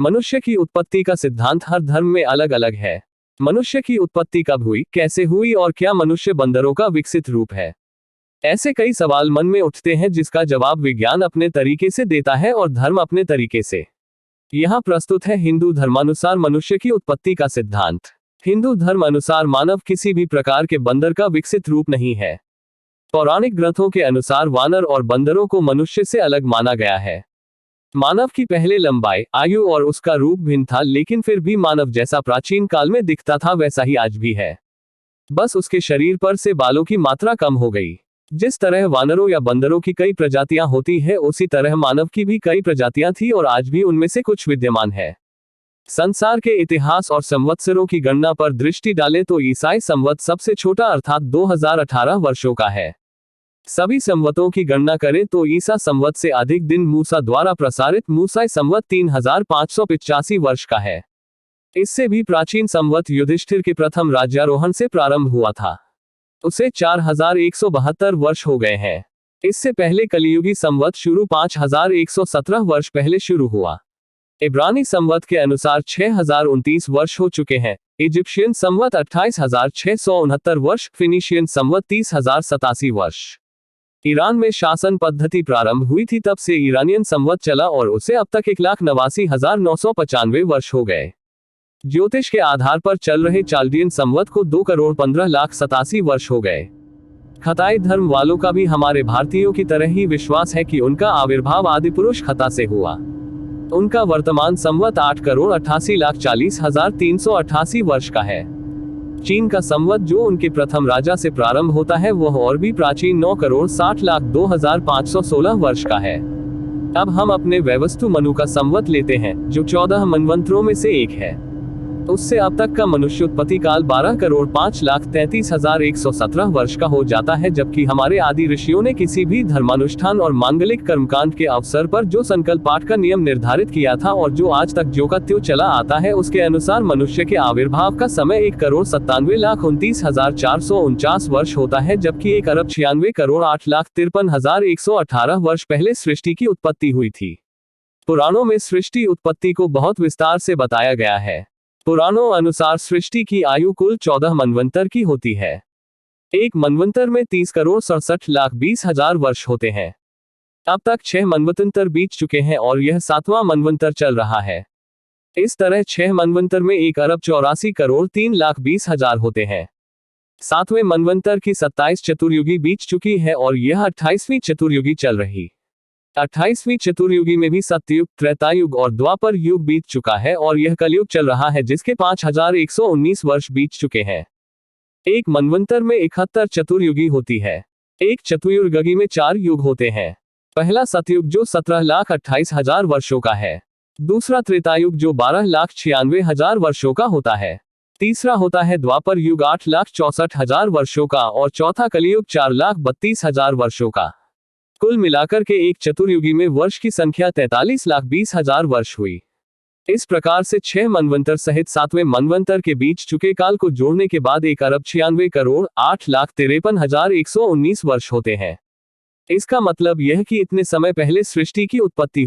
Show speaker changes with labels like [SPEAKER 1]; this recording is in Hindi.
[SPEAKER 1] मनुष्य की उत्पत्ति का सिद्धांत हर धर्म में अलग अलग है। मनुष्य की उत्पत्ति कब हुई, कैसे हुई और क्या मनुष्य बंदरों का विकसित रूप है? ऐसे कई सवाल मन में उठते हैं जिसका जवाब विज्ञान अपने तरीके से देता है और धर्म अपने तरीके से। यहाँ प्रस्तुत है हिंदू धर्मानुसार मनुष्य की उत्पत्ति का सिद्धांत। हिंदू धर्म अनुसार मानव किसी भी प्रकार के बंदर का विकसित रूप नहीं है। पौराणिक ग्रंथों के अनुसार वानर और बंदरों को मनुष्य से अलग माना गया है। मानव की पहले लंबाई, आयु और उसका रूप भिन्न था, लेकिन फिर भी मानव जैसा प्राचीन काल में दिखता था वैसा ही आज भी है। बस उसके शरीर पर से बालों की मात्रा कम हो गई। जिस तरह वानरों या बंदरों की कई प्रजातियां होती है, उसी तरह मानव की भी कई प्रजातियां थी और आज भी उनमें से कुछ विद्यमान है। संसार के इतिहास और संवत्सरों की गणना पर दृष्टि डालें तो ईसाई संवत सबसे छोटा अर्थात 2018 वर्षों का है। सभी संवतों की गणना करें तो ईसा संवत से अधिक दिन मूसा द्वारा प्रसारित मूसाई संवत 3585 वर्ष का है। इससे भी प्राचीन संवत युधिष्ठिर के प्रथम राज्यारोहण से प्रारंभ हुआ था। उसे 4172 वर्ष हो गए हैं। इससे पहले कलियुगी संवत शुरू 5117 वर्ष पहले शुरू हुआ। इब्रानी संवत के अनुसार 6029 वर्ष हो चुके हैं। इजिप्शियन संवत 28669 वर्ष, फिनिशियन संवत 30087 वर्ष। ईरान में शासन पद्धति प्रारंभ हुई थी, तब से ईरानियन संवत चला और उसे अब तक 1,89,995 वर्ष हो गए। ज्योतिष के आधार पर चल रहे चाल्डियन संवत को 2,15,87,000 वर्ष हो गए। खताई धर्म वालों का भी हमारे भारतीयों की तरह ही विश्वास है कि उनका आविर्भाव आदिपुरुष खता से हुआ। उनका वर्तमान संवत 8,88,40,388 वर्ष का है। चीन का संवत जो उनके प्रथम राजा से प्रारंभ होता है वह और भी प्राचीन 9,60,02,516 वर्ष का है। अब हम अपने वैवस्तु मनु का संवत लेते हैं जो 14 मनवंतरों में से एक है। उससे अब तक का मनुष्य उत्पत्ति काल 12,05,33,117 वर्ष का हो जाता है, जबकि हमारे आदि ऋषियों ने किसी भी धर्मानुष्ठान और मांगलिक कर्मकांड के अवसर पर जो संकल्प पाठ का नियम निर्धारित किया था और जो आज तक जो का त्यों चला आता है, उसके अनुसार मनुष्य के आविर्भाव का समय 1,97,29,449 वर्ष होता है, जबकि 1,96,08,53,118 वर्ष पहले सृष्टि की उत्पत्ति हुई थी। पुराणों में सृष्टि उत्पत्ति को बहुत विस्तार से बताया गया है। पुराणों अनुसार सृष्टि की आयु कुल 14 मनवंतर की होती है। एक मनवंतर में 30,67,20,000 वर्ष होते हैं। अब तक 6 मनवंतर बीत चुके हैं और यह 7वां मनवंतर चल रहा है। इस तरह 6 मनवंतर में 1,84,03,20,000 होते हैं। 7वें मनवंतर की 27 चतुर्युगी बीत चुकी है और यह 28वीं चतुर्युगी चल रही। 28वीं चतुर्युगी में भी सत्ययुग, त्रेतायुग और द्वापर युग बीत चुका है और यह कलयुग चल रहा है जिसके 5,119 वर्ष बीत चुके हैं। एक मनवंतर में 71 चतुर्युगी होती है। एक चतुर्युगी में 4 युग होते हैं। पहला सतयुग जो 17,28,000 वर्षों का है। दूसरा त्रेतायुग जो 12,96,000 वर्षों का होता है। तीसरा होता है द्वापर युग 8,64,000 वर्षों का और चौथा कलियुग 4,32,000 वर्षों का। कुल मिलाकर के एक चतुर्युगी में वर्ष की संख्या 43,20,000 वर्ष हुई। इस प्रकार से 6 मनवंतर सहित 7वें मनवंतर के बीच चुके काल को जोड़ने के बाद 1,96,08,53,119 वर्ष होते हैं। इसका मतलब यह कि इतने समय पहले सृष्टि की उत्पत्ति हुई।